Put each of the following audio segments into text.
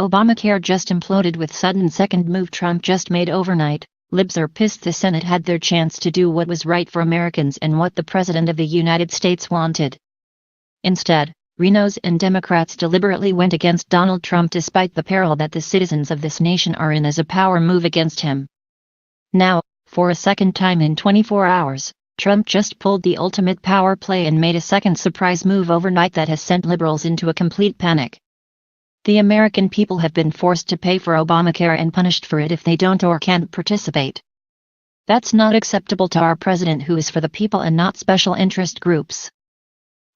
Obamacare just imploded with sudden second move Trump just made overnight. Libs are pissed the Senate had their chance to do what was right for Americans and what the President of the United States wanted. Instead, RINOs and Democrats deliberately went against Donald Trump despite the peril that the citizens of this nation are in as a power move against him. Now, for a second time in 24 hours, Trump just pulled the ultimate power play and made a second surprise move overnight that has sent liberals into a complete panic. The American people have been forced to pay for Obamacare and punished for it if they don't or can't participate. That's not acceptable to our president, who is for the people and not special interest groups.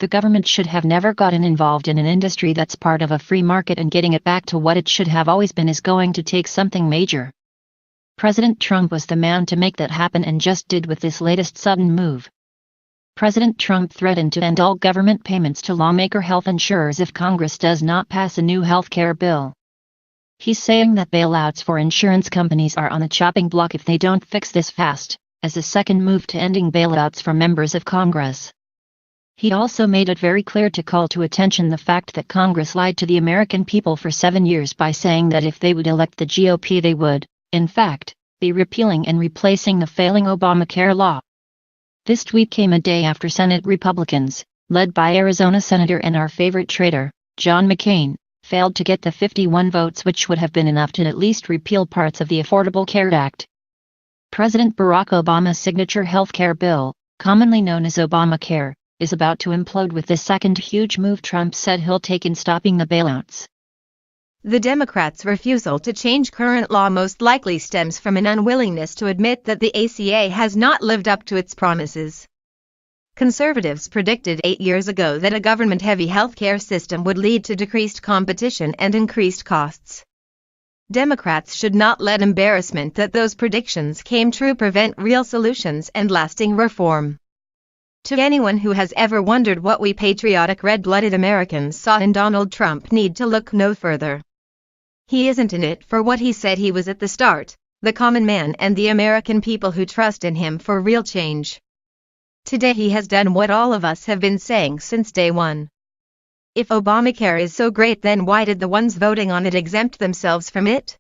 The government should have never gotten involved in an industry that's part of a free market, and getting it back to what it should have always been is going to take something major. President Trump was the man to make that happen and just did with this latest sudden move. President Trump threatened to end all government payments to lawmaker health insurers if Congress does not pass a new health care bill. He's saying that bailouts for insurance companies are on the chopping block if they don't fix this fast, as a second move to ending bailouts for members of Congress. He also made it very clear to call to attention the fact that Congress lied to the American people for 7 years by saying that if they would elect the GOP they would, in fact, be repealing and replacing the failing Obamacare law. This tweet came a day after Senate Republicans, led by Arizona Senator and our favorite traitor, John McCain, failed to get the 51 votes which would have been enough to at least repeal parts of the Affordable Care Act. President Barack Obama's signature health care bill, commonly known as Obamacare, is about to implode with the second huge move Trump said he'll take in stopping the bailouts. The Democrats' refusal to change current law most likely stems from an unwillingness to admit that the ACA has not lived up to its promises. Conservatives predicted 8 years ago that a government-heavy healthcare system would lead to decreased competition and increased costs. Democrats should not let embarrassment that those predictions came true prevent real solutions and lasting reform. To anyone who has ever wondered what we patriotic red-blooded Americans saw in Donald Trump need to look no further. He isn't in it for what he said he was at the start, the common man and the American people who trust in him for real change. Today he has done what all of us have been saying since day one. If Obamacare is so great, then why did the ones voting on it exempt themselves from it?